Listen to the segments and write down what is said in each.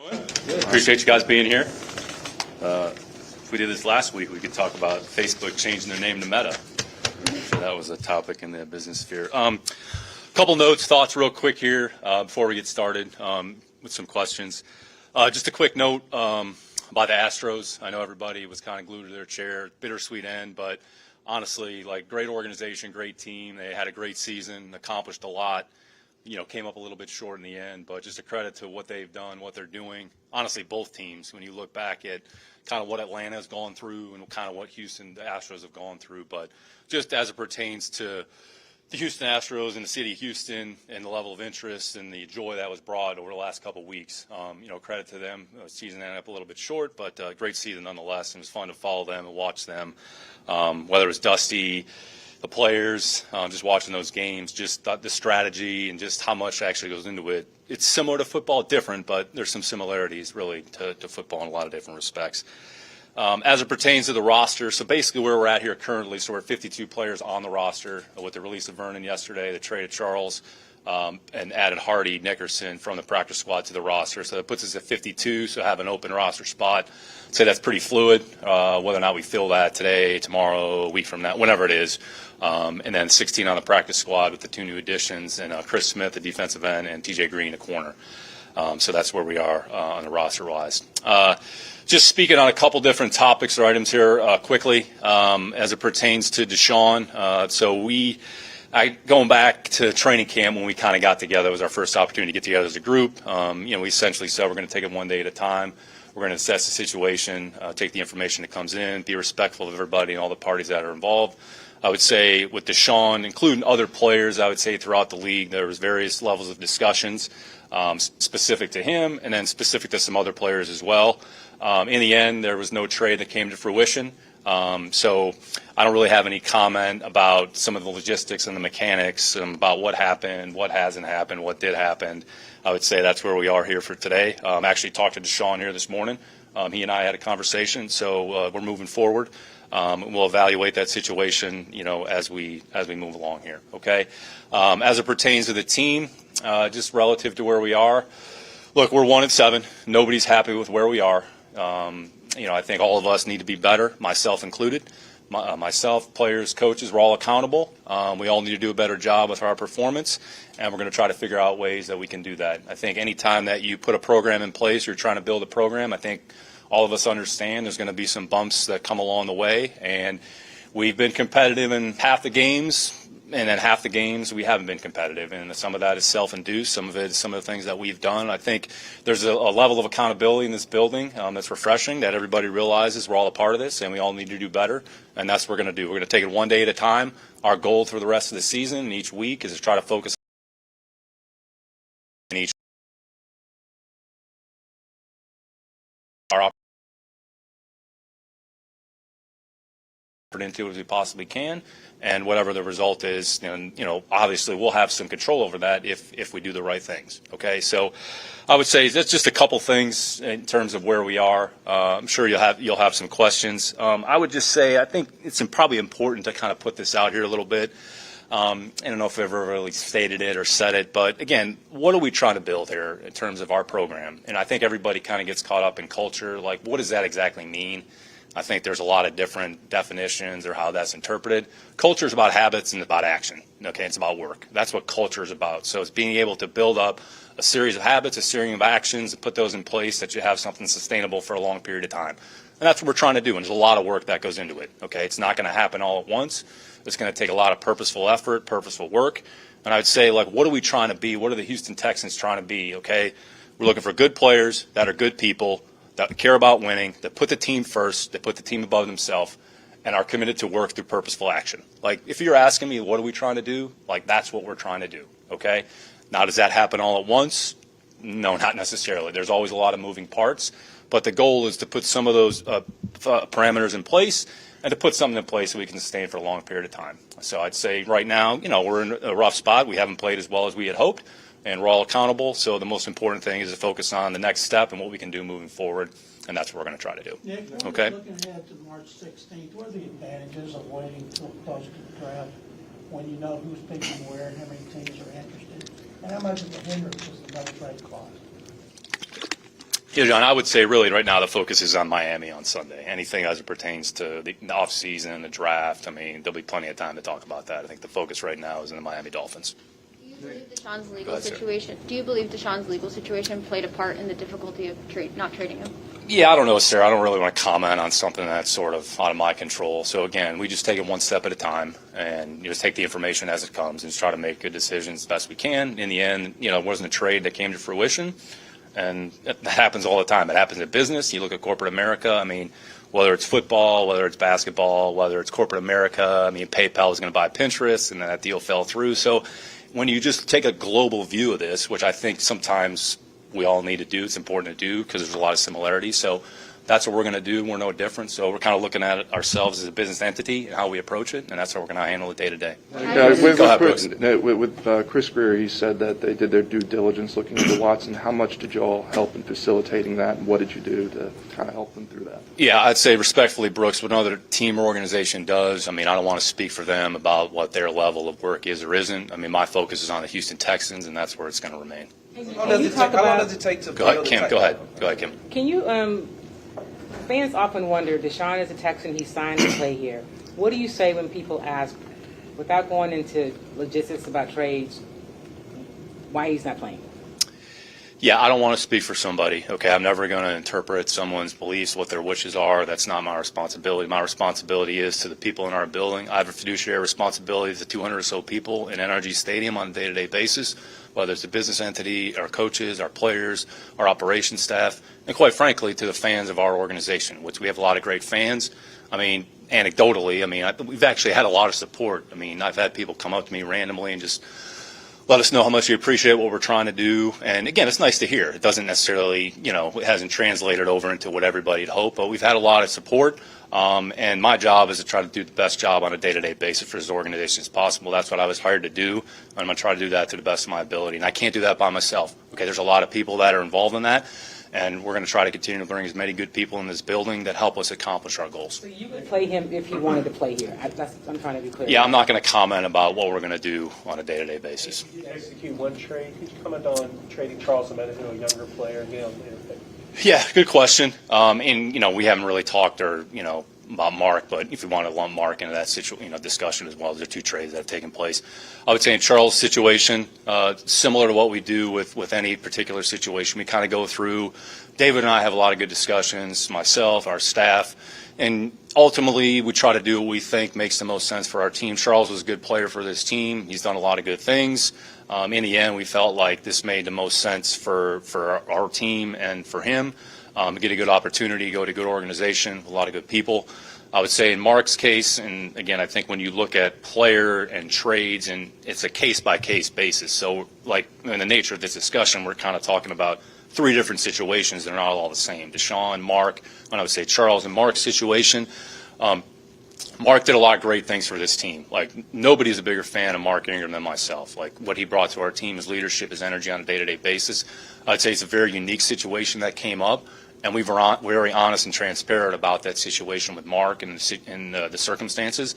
Appreciate you guys being here. If we did this last week, we could talk about Facebook changing their name to Meta. So that was a topic in the business sphere. Couple notes, thoughts real quick here before we get started with some questions. Just a quick note by the Astros. I know everybody was kind of glued to their chair. Bittersweet end, but honestly, like, great organization, great team. They had a great season, accomplished a lot. You know, came up a little bit short in the end, but just a credit to what they've done, what they're doing. Honestly, both teams, when you look back at kind of what Atlanta has gone through and kind of what Houston, the Astros have gone through. But just as it pertains to the Houston Astros and the city of Houston and the level of interest and the joy that was brought over the last couple of weeks, you know, credit to them. The season ended up a little bit short, but great season nonetheless. It was fun to follow them and watch them, whether it was Dusty, the players, just watching those games, just the strategy and just how much actually goes into it. It's similar to football, different, but there's some similarities really to football in a lot of different respects. As it pertains to the roster, so basically where we're at here currently, so we're at 52 players on the roster with the release of Vernon yesterday, the trade of Charles, and added Hardy Nickerson from the practice squad to the roster. So that puts us at 52, so have an open roster spot. I'd say that's pretty fluid, whether or not we fill that today, tomorrow, a week from now, whenever it is. And then 16 on the practice squad with the two new additions, and Chris Smith, the defensive end, and TJ Green, the corner. So that's where we are on the roster-wise. Just speaking on a couple different topics or items here quickly as it pertains to Deshaun. So going back to training camp when we kind of got together, it was our first opportunity to get together as a group. You know, we essentially said we're going to take it one day at a time. We're going to assess the situation, take the information that comes in, be respectful of everybody and all the parties that are involved. I would say with Deshaun, including other players, I would say throughout the league, there was various levels of discussions specific to him and then specific to some other players as well. In the end, there was no trade that came to fruition. So I don't really have any comment about some of the logistics and the mechanics about what happened, what hasn't happened, what did happen. I would say that's where we are here for today. I actually talked to Deshaun here this morning. He and I had a conversation, so we're moving forward. We'll evaluate that situation, you know, as we move along here. Okay. As it pertains to the team, just relative to where we are, look, we're 1-7. Nobody's happy with where we are. You know, I think all of us need to be better, myself included. Myself, players, coaches, we're all accountable. We all need to do a better job with our performance, and we're going to try to figure out ways that we can do that. I think any time that you put a program in place, you're trying to build a program, I think all of us understand there's going to be some bumps that come along the way, and we've been competitive in half the games, and then half the games we haven't been competitive, and some of that is self-induced, some of it is some of the things that we've done. I think there's a level of accountability in this building that's refreshing, that everybody realizes we're all a part of this and we all need to do better, and that's what we're going to do. We're going to take it one day at a time. Our goal for the rest of the season and each week is to try to focus on each our into as we possibly can, and whatever the result is, and you know, obviously we'll have some control over that if we do the right things. Okay, so I would say that's just a couple things in terms of where we are. I'm sure you'll have some questions. I would just say I think it's probably important to kind of put this out here a little bit. I don't know if I've ever really stated it or said it, but again, what are we trying to build here in terms of our program? And I think everybody kind of gets caught up in culture. Like, what does that exactly mean? I think there's a lot of different definitions or how that's interpreted. Culture is about habits and about action. Okay, it's about work. That's what culture is about. So it's being able to build up a series of habits, a series of actions, and put those in place that you have something sustainable for a long period of time. And that's what we're trying to do, and there's a lot of work that goes into it. Okay, it's not going to happen all at once. It's going to take a lot of purposeful effort, purposeful work. And I would say, like, what are we trying to be? What are the Houston Texans trying to be? Okay, we're looking for good players that are good people, that care about winning, that put the team first, that put the team above themselves, and are committed to work through purposeful action. Like, if you're asking me, what are we trying to do? Like, that's what we're trying to do, okay? Now, does that happen all at once? No, not necessarily. There's always a lot of moving parts, but the goal is to put some of those parameters in place and to put something in place so we can sustain for a long period of time. So I'd say right now, you know, we're in a rough spot. We haven't played as well as we had hoped, and we're all accountable. So the most important thing is to focus on the next step and what we can do moving forward, and that's what we're going to try to do. Nick, okay? Looking ahead to March 16th, what are the advantages of waiting until close to the draft when you know who's picking where and how many teams are interested? And how much of a hindrance is the no trade clause? Yeah, John, I would say really right now the focus is on Miami on Sunday. Anything as it pertains to the offseason, the draft, I mean, there'll be plenty of time to talk about that. I think the focus right now is in the Miami Dolphins. Do you believe Deshaun's legal situation? Do you believe Deshaun's legal situation played a part in the difficulty of not trading him? Yeah, I don't know, Sarah. I don't really want to comment on something that's sort of out of my control. So again, we just take it one step at a time and just take the information as it comes and just try to make good decisions as best we can. In the end, it wasn't a trade that came to fruition. And that happens all the time. It happens in business. You look at corporate America. I mean, whether it's football, whether it's basketball, whether it's corporate America. I mean, PayPal was going to buy Pinterest, and then that deal fell through. So when you just take a global view of this, which I think sometimes we all need to do, it's important to do because there's a lot of similarities. So that's what we're going to do. We're no different. So we're kind of looking at it ourselves as a business entity and how we approach it, and that's how we're going to handle it day to day. With Chris Greer, he said that they did their due diligence looking into Watson. How much did you all help in facilitating that, and what did you do to kind of help them through that? Yeah, I'd say respectfully, Brooks, what another team or organization does, I mean, I don't want to speak for them about what their level of work is or isn't. I mean, my focus is on the Houston Texans, and that's where it's going to remain. How long does it take to Go ahead, Kim. Go ahead, Kim. Can you, fans often wonder, Deshaun is a Texan, he signed to play here. What do you say when people ask, without going into logistics about trades, why he's not playing? Yeah, I don't want to speak for somebody, okay? I'm never going to interpret someone's beliefs, what their wishes are. That's not my responsibility. My responsibility is to the people in our building. I have a fiduciary responsibility to 200 or so people in NRG Stadium on a day-to-day basis, whether it's a business entity, our coaches, our players, our operations staff, and quite frankly, to the fans of our organization, which we have a lot of great fans. I mean, anecdotally, we've actually had a lot of support. I mean, I've had people come up to me randomly and just let us know how much you appreciate what we're trying to do. And again, it's nice to hear. It doesn't necessarily, it hasn't translated over into what everybody had hoped, but we've had a lot of support. And my job is to try to do the best job on a day-to-day basis for this organization as possible. That's what I was hired to do. And I'm going to try to do that to the best of my ability. And I can't do that by myself. Okay, there's a lot of people that are involved in that. And we're going to try to continue to bring as many good people in this building that help us accomplish our goals. So you would play him if he wanted to play here. I'm trying to be clear. Yeah, I'm not going to comment about what we're going to do on a day-to-day basis. You execute one trade. Could you comment on trading Charles Omenihu to a younger player and get on later pick? Yeah, good question. And we haven't really talked about Mark, but if you want to lump Mark into that discussion as well, there are two trades that have taken place. I would say in Charles' situation, similar to what we do with any particular situation, we kind of go through. David and I have a lot of good discussions, myself, our staff, and ultimately we try to do what we think makes the most sense for our team. Charles was a good player for this team. He's done a lot of good things. In the end, we felt like this made the most sense for our team and for him. Get a good opportunity, go to a good organization, a lot of good people. I would say in Mark's case, and again, I think when you look at player and trades, and it's a case-by-case basis. So, like in the nature of this discussion, we're kind of talking about three different situations that are not all the same. Deshaun, Mark, and I would say Charles and Mark's situation. Mark did a lot of great things for this team. Like, nobody's a bigger fan of Mark Ingram than myself. Like, what he brought to our team, his leadership, his energy on a day-to-day basis. I'd say it's a very unique situation that came up. And we were very honest and transparent about that situation with Mark and the circumstances.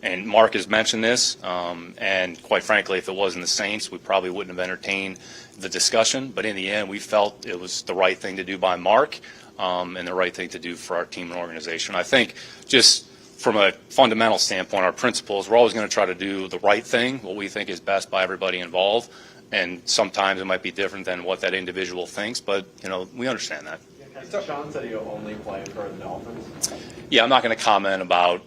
And Mark has mentioned this. And quite frankly, if it wasn't the Saints, we probably wouldn't have entertained the discussion. But in the end, we felt it was the right thing to do by Mark and the right thing to do for our team and organization. I think just from a fundamental standpoint, our principles, we're always going to try to do the right thing, what we think is best by everybody involved. And sometimes it might be different than what that individual thinks. But, we understand that. Sean said he'll only play for the Dolphins. Yeah, I'm not going to comment about,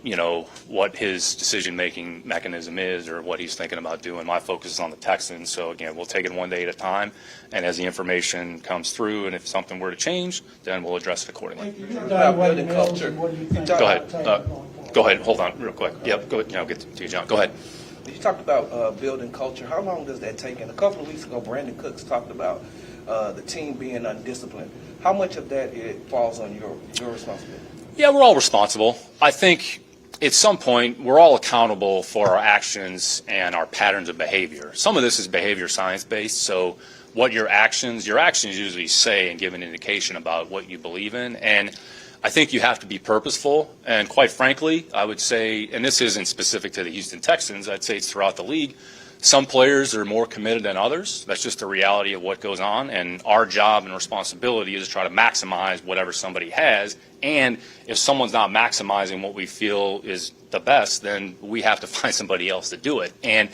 what his decision-making mechanism is or what he's thinking about doing. My focus is on the Texans. So, again, we'll take it one day at a time. And as the information comes through, and if something were to change, then we'll address it accordingly. Evaluating culture. What do you think? Go ahead. Go ahead. Hold on real quick. Yep, go ahead. I'll get to you, John. Go ahead. You talked about building culture. How long does that take? And a couple of weeks ago, Brandon Cooks talked about the team being undisciplined. How much of that falls on your responsibility? Yeah, we're all responsible. I think at some point we're all accountable for our actions and our patterns of behavior. Some of this is behavior science-based, so what your actions usually say and give an indication about what you believe in. And I think you have to be purposeful. And quite frankly, I would say, and this isn't specific to the Houston Texans, I'd say it's throughout the league, Some players are more committed than others. That's just the reality of what goes on. And our job and responsibility is to try to maximize whatever somebody has. And if someone's not maximizing what we feel is the best, then we have to find somebody else to do it. And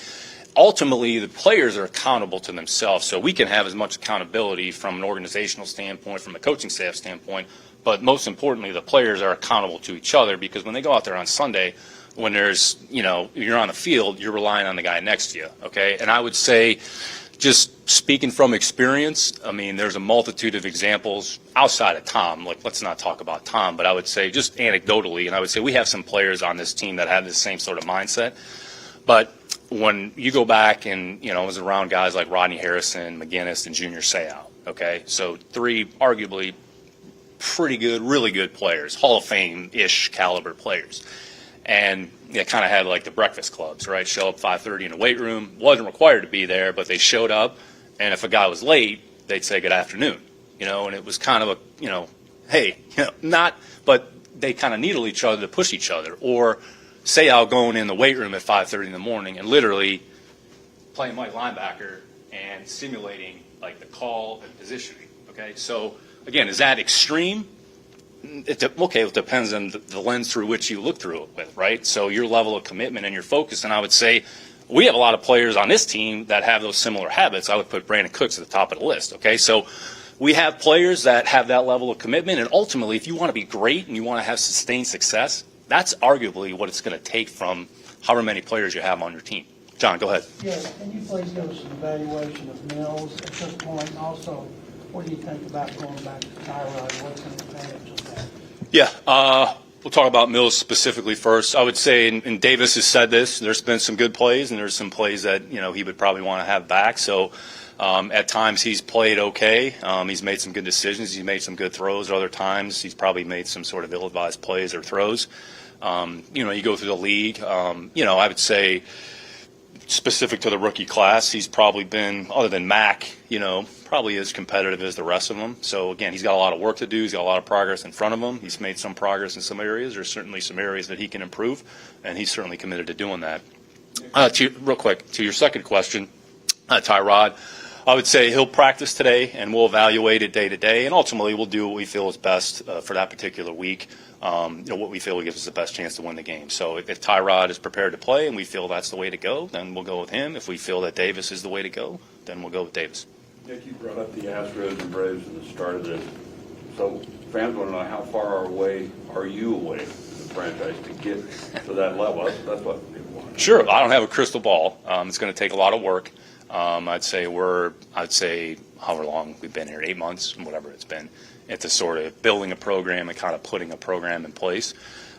ultimately, the players are accountable to themselves. So we can have as much accountability from an organizational standpoint, from a coaching staff standpoint, but most importantly, the players are accountable to each other, because when they go out there on Sunday, when there's, you're on the field, you're relying on the guy next to you, okay? And I would say, just speaking from experience, I mean, there's a multitude of examples outside of Tom. Like, let's not talk about Tom, but I would say just anecdotally, and I would say we have some players on this team that have the same sort of mindset. But when you go back and, I was around guys like Rodney Harrison, McGinnis, and Junior Seau, okay? So 3 arguably pretty good, really good players, Hall of Fame-ish caliber players. And they kind of had like the breakfast clubs, right? Show up 5:30 in the weight room. Wasn't required to be there, but they showed up. And if a guy was late, they'd say good afternoon, and it was kind of a, hey, not, but they kind of needle each other to push each other. Or say I'll going in the weight room at 5:30 in the morning and literally playing Mike linebacker and simulating like the call and positioning. Okay, so again, is that extreme? It depends on the lens through which you look through it with, right? So your level of commitment and your focus, and I would say we have a lot of players on this team that have those similar habits. I would put Brandon Cooks at the top of the list, okay? So we have players that have that level of commitment, and ultimately, if you want to be great and you want to have sustained success, that's arguably what it's going to take from however many players you have on your team. John, go ahead. Yeah, can you please give us an evaluation of Mills at this point? And also, what do you think about going back to Tyrod? What's an advantage of that? Yeah, we'll talk about Mills specifically first. I would say, and Davis has said this, there's been some good plays, and there's some plays that, he would probably want to have back. So at times he's played okay. He's made some good decisions. He's made some good throws. Other times he's probably made some sort of ill-advised plays or throws. You go through the league, I would say specific to the rookie class, he's probably been, other than Mac, probably as competitive as the rest of them. So, again, he's got a lot of work to do. He's got a lot of progress in front of him. He's made some progress in some areas. There's certainly some areas that he can improve, and he's certainly committed to doing that. Real quick, to your second question, Tyrod, I would say he'll practice today, and we'll evaluate it day to day, and ultimately we'll do what we feel is best for that particular week. What we feel gives us the best chance to win the game. So if Tyrod is prepared to play and we feel that's the way to go, then we'll go with him. If we feel that Davis is the way to go, then we'll go with Davis. Nick, you brought up the Astros and Braves at the start of this. So fans want to know, how far away are you away from the franchise to get to that level? That's what people want. Sure. I don't have a crystal ball. It's going to take a lot of work. I'd say however long we've been here, 8 months, whatever it's been, into sort of building a program and kind of putting a program in place.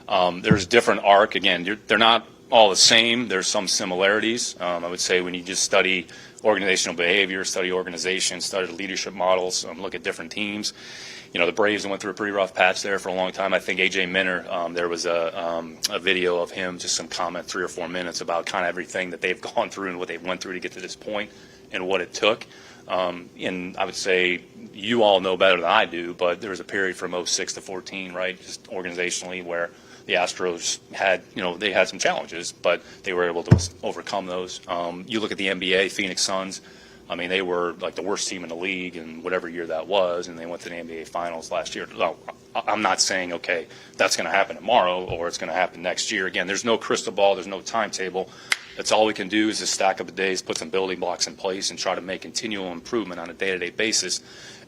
There's a different arc. Again, they're not all the same. There's some similarities. I would say when you just study organizational behavior, study organization, study the leadership models, look at different teams. The Braves went through a pretty rough patch there for a long time. I think A.J. Minter, there was a video of him, just some comment, 3 or 4 minutes, about kind of everything that they've gone through and what they went through to get to this point and what it took. And I would say you all know better than I do, but there was a period from 06 to 14, right, just organizationally, where the Astros had, they had some challenges, but they were able to overcome those. You look at the NBA, Phoenix Suns. I mean, they were like the worst team in the league in whatever year that was, and they went to the NBA Finals last year. No, I'm not saying, okay, that's going to happen tomorrow or it's going to happen next year. Again, there's no crystal ball. There's no timetable. That's all we can do is just stack up the days, put some building blocks in place, and try to make continual improvement on a day-to-day basis.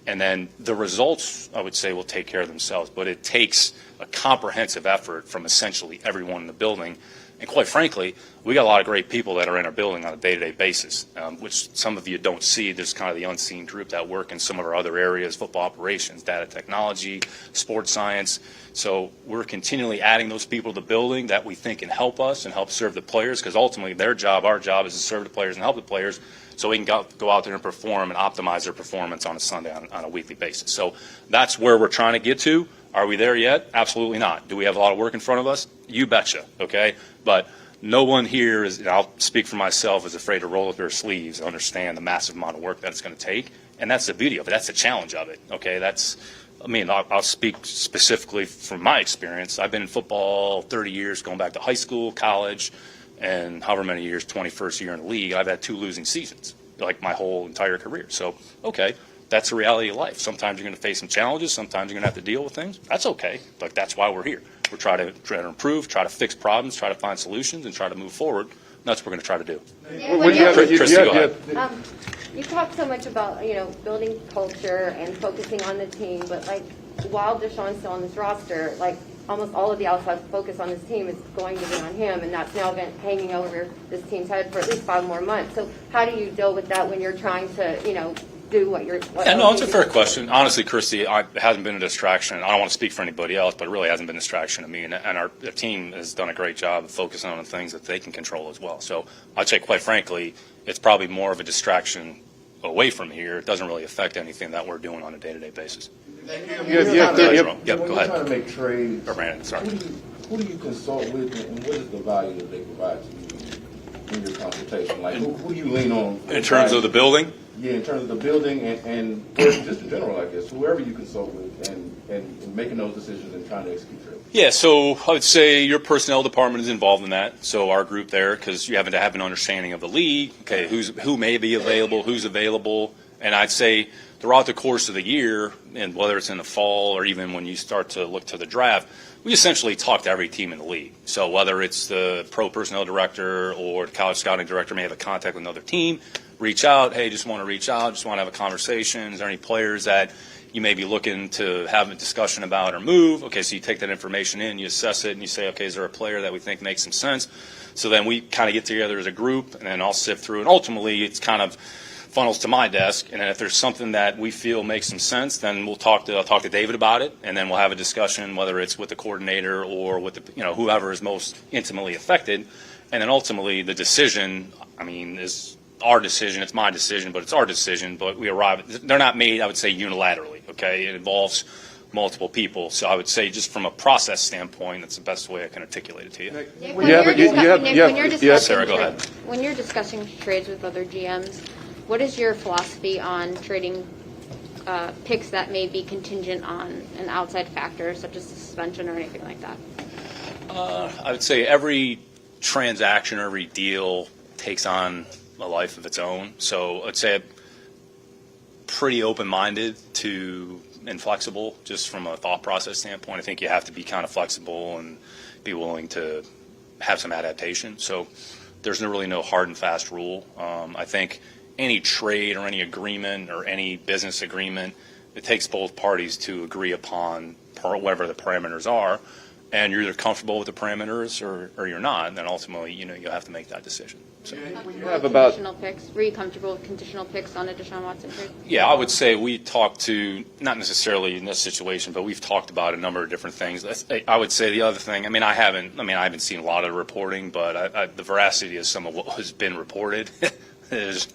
And then the results, I would say, will take care of themselves. But it takes a comprehensive effort from essentially everyone in the building. And quite frankly, we got a lot of great people that are in our building on a day-to-day basis, which some of you don't see. There's kind of the unseen group that work in some of our other areas, football operations, data technology, sports science. So we're continually adding those people to the building that we think can help us and help serve the players, because ultimately their job, our job, is to serve the players and help the players so we can go out there and perform and optimize their performance on a Sunday on a weekly basis. So that's where we're trying to get to. Are we there yet? Absolutely not. Do we have a lot of work in front of us? You betcha, okay? But no one here is, and I'll speak for myself, is afraid to roll up their sleeves and understand the massive amount of work that it's going to take. And that's the beauty of it. That's the challenge of it, okay? I'll speak specifically from my experience. I've been in football 30 years, going back to high school, college, and however many years, 21st year in the league, I've had 2 losing seasons, like my whole entire career. So, okay, that's the reality of life. Sometimes you're going to face some challenges. Sometimes you're going to have to deal with things. That's okay. Like, that's why we're here. We're trying to improve, try to fix problems, try to find solutions, and try to move forward. And that's what we're going to try to do. Christy, go ahead. You talk so much about, building culture and focusing on the team, but like while Deshaun's still on this roster, like almost all of the outside focus on this team is going to be on him, and that's now been hanging over this team's head for at least 5 more months. So how do you deal with that when you're trying to, do what you're... No, it's a fair question. Honestly, Christy, it hasn't been a distraction. I don't want to speak for anybody else, but it really hasn't been a distraction to me. And our team has done a great job of focusing on the things that they can control as well. So I'd say, quite frankly, it's probably more of a distraction away from here. It doesn't really affect anything that we're doing on a day-to-day basis. When Go you're ahead. trying to make trades, Or Brandon, sorry. who do you consult with, and what is the value that they provide to you in your consultation? Like, who do you lean on? In terms of the building? Yeah, in terms of the building and just in general, I guess, whoever you consult with and making those decisions and trying to execute trades. Yeah, so I would say your personnel department is involved in that. So our group there, because you have to have an understanding of the league. Okay, who may be available, who's available, and I'd say throughout the course of the year, and whether it's in the fall or even when you start to look to the draft, we essentially talk to every team in the league. So whether it's the pro personnel director or the college scouting director may have a contact with another team, reach out. Hey, just want to reach out. Just want to have a conversation. Is there any players that you may be looking to have a discussion about or move? Okay, so you take that information in, you assess it, and you say, okay, is there a player that we think makes some sense? So then we kind of get together as a group, and then I'll sift through. And ultimately, it's kind of funnels to my desk. And then if there's something that we feel makes some sense, then I'll talk to David about it, and then we'll have a discussion, whether it's with the coordinator or with the, whoever is most intimately affected. And then ultimately, the decision, is our decision. It's my decision, but it's our decision. But we arrive. They're not made, I would say, unilaterally. Okay, it involves multiple people. So I would say, just from a process standpoint, that's the best way I can articulate it to you. Nick, Well, Yes, Sarah, go ahead. When you're discussing trades with other GMs, what is your philosophy on trading picks that may be contingent on an outside factor, such as suspension or anything like that? I would say every transaction, every deal takes on a life of its own. So I'd say pretty open-minded to and flexible, just from a thought process standpoint. I think you have to be kind of flexible and be willing to have some adaptation. So there's really no hard and fast rule. I think any trade or any agreement or any business agreement, it takes both parties to agree upon whatever the parameters are, and you're either comfortable with the parameters or you're not, and then ultimately, you'll have to make that decision. So. Conditional picks. Were you comfortable with conditional picks on a Deshaun Watson trade? Yeah, I would say we talked to, not necessarily in this situation, but we've talked about a number of different things. I would say the other thing, I haven't seen a lot of the reporting, but the veracity of some of what has been reported is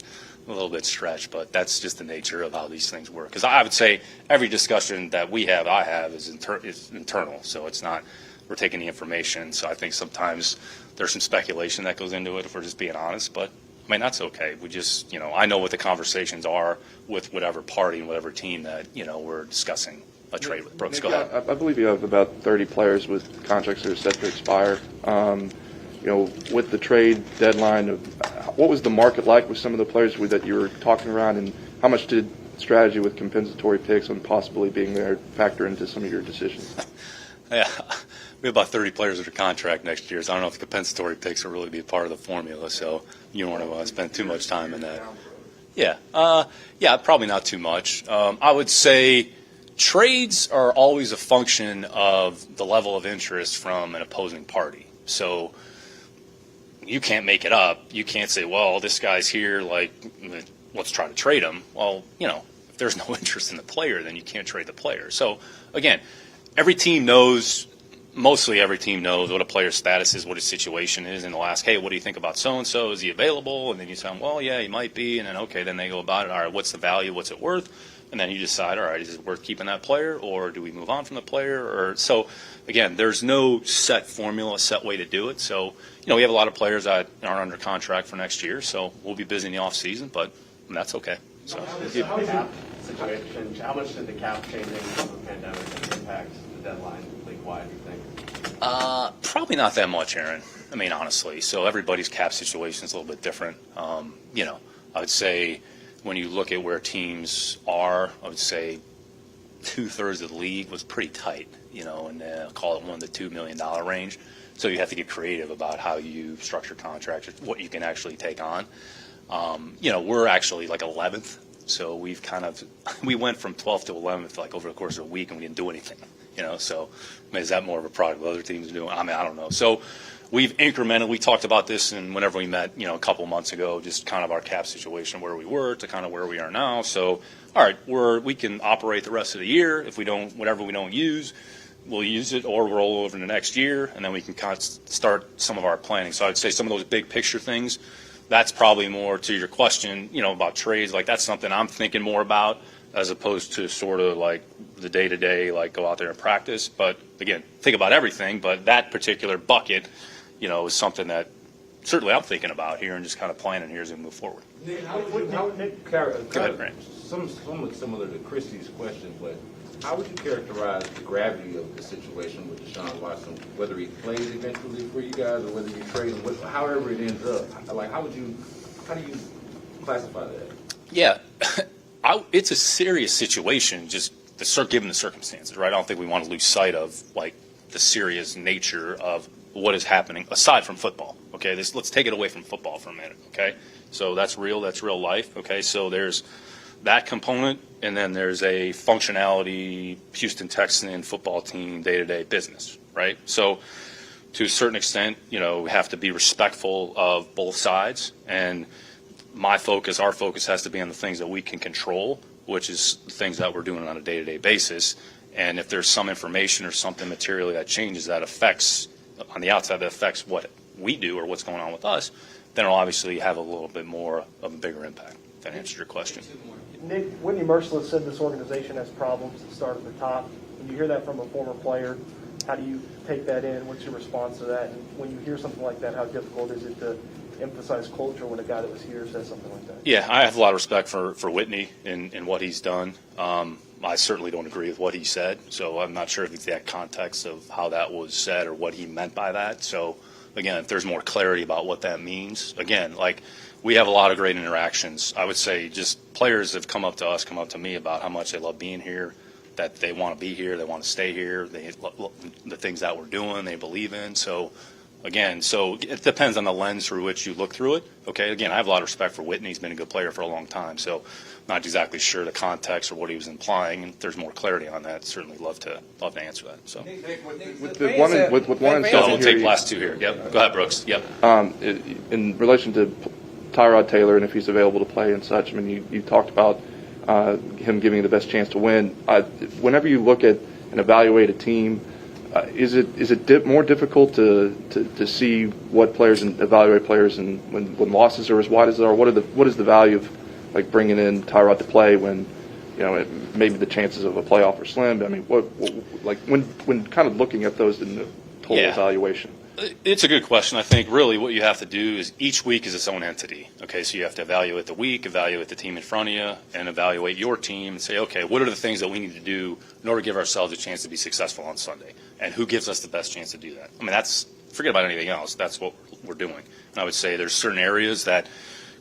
a little bit stretched, but that's just the nature of how these things work. Because I would say every discussion that I have is internal, so it's not, we're taking the information. So I think sometimes there's some speculation that goes into it, if we're just being honest, but that's okay. We just, I know what the conversations are with whatever party and whatever team that, we're discussing a trade with. Brooks, go ahead. I believe you have about 30 players with contracts that are set to expire. With the trade deadline, what was the market like with some of the players that you were talking around, and how much did strategy with compensatory picks and possibly being there factor into some of your decisions? Yeah, we have about 30 players under contract next year, so I don't know if compensatory picks will really be a part of the formula, so you don't want to spend too much time in that. Yeah, probably not too much. I would say trades are always a function of the level of interest from an opposing party. So you can't make it up. You can't say, well, this guy's here, let's try to trade him. Well, if there's no interest in the player, then you can't trade the player. So, again, mostly every team knows what a player's status is, what his situation is, and they'll ask, hey, what do you think about so-and-so? Is he available? And then you tell them, well, yeah, he might be. And then, okay, then they go about it. All right, what's the value? What's it worth? And then you decide, all right, is it worth keeping that player, or do we move on from the player? So, again, there's no set formula, set way to do it. So, we have a lot of players that are under contract for next year, so we'll be busy in the off season, but that's okay. So, how much did the cap changing from the pandemic impact the deadline league-wide, you think? Probably not that much, Aaron. I mean, honestly. So everybody's cap situation is a little bit different. You know, I would say when you look at where teams are, I would say 2/3 of the league was pretty tight, you know, and call it $1 to $2 million range. So you have to get creative about how you structure contracts, what you can actually take on. You know, we're actually like 11th, so we went from 12th to 11th like over the course of a week, and we didn't do anything. You know, so I mean, is that more of a product of other teams doing? I mean, I don't know. So we've we talked about this, and whenever we met, you know, a couple months ago, just kind of our cap situation, where we were to kind of where we are now. So, all right, we can operate the rest of the year. If we don't, whatever we don't use, we'll use it or roll over in the next year, and then we can kind of start some of our planning. So I'd say some of those big picture things, that's probably more to your question, you know, about trades. Like, that's something I'm thinking more about as opposed to sort of like the day-to-day, like go out there and practice. But again, think about everything, but that particular bucket, you know, is something that certainly I'm thinking about here and just kind of planning here as we move forward. Nick, Go ahead, Grant. somewhat similar to Christie's question, but how would you characterize the gravity of the situation with Deshaun Watson, whether he plays eventually for you guys or whether you trade him, however it ends up? Like, how do you classify that? Yeah, it's a serious situation, just given the circumstances, right? I don't think we want to lose sight of like the serious nature of what is happening aside from football. Okay, let's take it away from football for a minute. Okay, so that's real life. Okay, so there's that component, and then there's a functionality Houston Texan football team day-to-day business, right? So to a certain extent, you know, we have to be respectful of both sides, and our focus has to be on the things that we can control, which is the things that we're doing on a day-to-day basis. And if there's some information or something materially that changes that affects on the outside, that affects what we do or what's going on with us, then it'll obviously have a little bit more of a bigger impact. If that answers your question. Nick, Whitney Merciless said this organization has problems that start at the top. When you hear that from a former player, how do you take that in? What's your response to that? And when you hear something like that, how difficult is it to emphasize culture when a guy that was here says something like that? Yeah, I have a lot of respect for Whitney and what he's done. I certainly don't agree with what he said, so I'm not sure of the exact context of how that was said or what he meant by that. So, again, if there's more clarity about what that means, again, like, we have a lot of great interactions. I would say just players have come up to me about how much they love being here, that they want to be here, they want to stay here, the things that we're doing, they believe in. So, again, it depends on the lens through which you look through it. Okay, again, I have a lot of respect for Whitney. He's been a good player for a long time. So, not exactly sure the context or what he was implying. And if there's more clarity on that, certainly love to answer that. So, With one we'll take the last two here. Yep, go ahead, Brooks. Yep. In relation to Tyrod Taylor and if he's available to play and such, I mean, you talked about him giving you the best chance to win. Whenever you look at and evaluate a team, is it more difficult to see what players and evaluate players and when losses are as wide as they are? What is the value of like bringing in Tyrod to play when, you know, maybe the chances of a playoff are slim? I mean, when kind of looking at those in the total evaluation? It's a good question. I think really what you have to do is each week is its own entity. Okay, so you have to evaluate the week, evaluate the team in front of you, and evaluate your team and say, okay, what are the things that we need to do in order to give ourselves a chance to be successful on Sunday? And who gives us the best chance to do that? I mean, forget about anything else. That's what we're doing. And I would say there's certain areas that,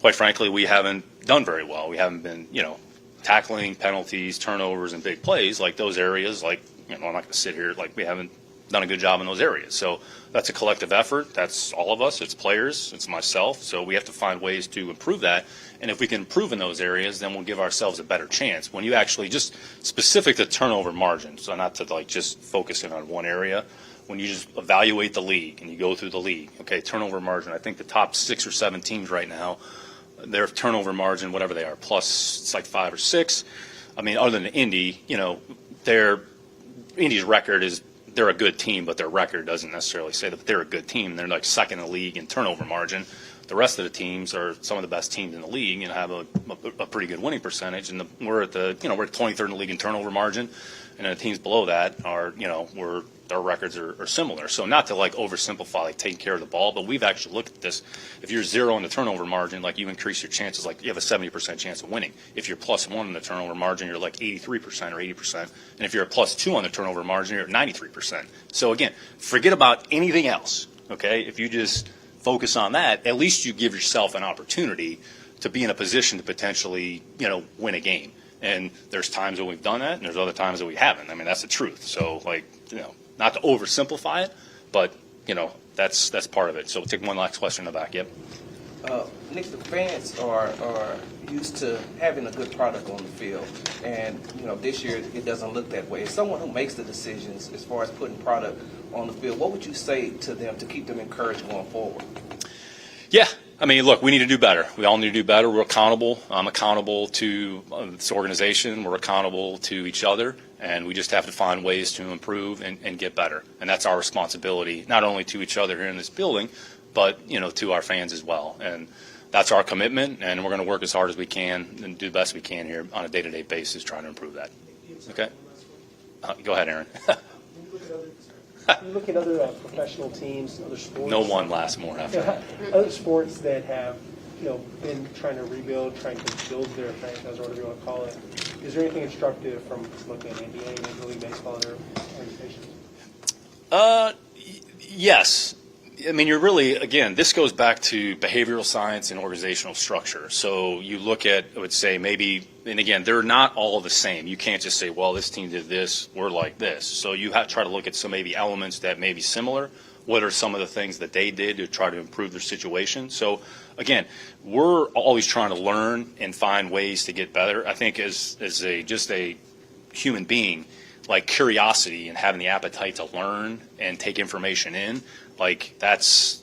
quite frankly, we haven't done very well. We haven't been, you know, tackling, penalties, turnovers, and big plays. Like those areas, like, you know, I'm not going to sit here like we haven't done a good job in those areas. So that's a collective effort. That's all of us. It's players. It's myself. So we have to find ways to improve that. And if we can improve in those areas, then we'll give ourselves a better chance. When you actually just specific to turnover margin, so not to like just focus in on one area, when you just evaluate the league and you go through the league, okay, turnover margin, I think the top 6 or 7 teams right now, their turnover margin, whatever they are, plus it's like 5 or 6. I mean, other than Indy, you know, Indy's record is, they're a good team, but their record doesn't necessarily say that they're a good team. They're like second in the league in turnover margin. The rest of the teams are some of the best teams in the league and have a pretty good winning percentage. And we're 23rd in the league in turnover margin, and the teams below that are, you know, our records are similar. So not to like oversimplify like taking care of the ball, but we've actually looked at this. If you're 0 in the turnover margin, like you increase your chances, like you have a 70% chance of winning. If you're +1 in the turnover margin, you're like 83% or 80%. And if you're a +2 on the turnover margin, you're at 93%. So again, forget about anything else. okay? If you just focus on that, at least you give yourself an opportunity to be in a position to potentially, win a game. And there's times when we've done that, and there's other times that we haven't. I mean, that's the truth. So, not to oversimplify it, but, that's part of it. So we'll take one last question in the back. Yep. Nick, the fans are used to having a good product on the field, and this year it doesn't look that way. As someone who makes the decisions as far as putting product on the field, what would you say to them to keep them encouraged going forward? Yeah. I mean, look, we need to do better. We all need to do better. We're accountable. I'm accountable to this organization. We're accountable to each other. And we just have to find ways to improve and get better. And that's our responsibility, not only to each other here in this building, but, to our fans as well. And that's our commitment. And we're going to work as hard as we can and do the best we can here on a day-to-day basis trying to improve that. Okay? Go ahead, Aaron. You look at other professional teams, other sports. No one lasts more after that. Other sports that have, been trying to rebuild, trying to build their franchise, or whatever you want to call it. Is there anything instructive from looking at NBA, Major League Baseball, and other organizations? Yes. I mean, you're really, again, this goes back to behavioral science and organizational structure. So you look at, I would say, maybe, and again, they're not all the same. You can't just say, well, this team did this, we're like this. So you have to try to look at some maybe elements that may be similar. What are some of the things that they did to try to improve their situation? So, again, we're always trying to learn and find ways to get better. I think as just a human being, like curiosity and having the appetite to learn and take information in, that's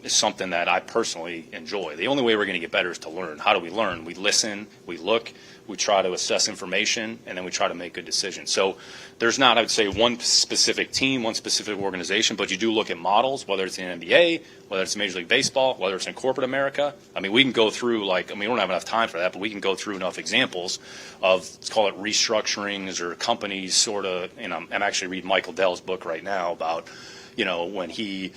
is something that I personally enjoy. The only way we're going to get better is to learn. How do we learn? We listen, we look, we try to assess information, and then we try to make good decisions. So there's not, I would say, one specific team, one specific organization, but you do look at models, whether it's in the NBA, whether it's in Major League Baseball, whether it's in corporate America. I mean, we can go through, we don't have enough time for that, but we can go through enough examples of, let's call it restructurings or companies sort of, I'm actually reading Michael Dell's book right now about, when he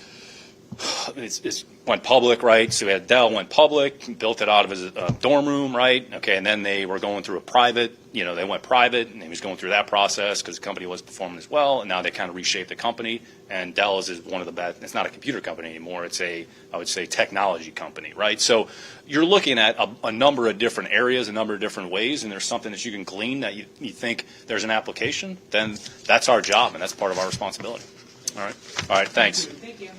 went public, right? So we had Dell went public, built it out of his dorm room, right? Okay, and then they were going through a private, they went private, and he was going through that process because the company was performing as well, and now they kind of reshaped the company, and Dell is one of the best. It's not a computer company anymore. It's I would say, technology company, right? So you're looking at a number of different areas, a number of different ways, and there's something that you can glean that you think there's an application, then that's our job, and that's part of our responsibility. All right, thanks. Thank you.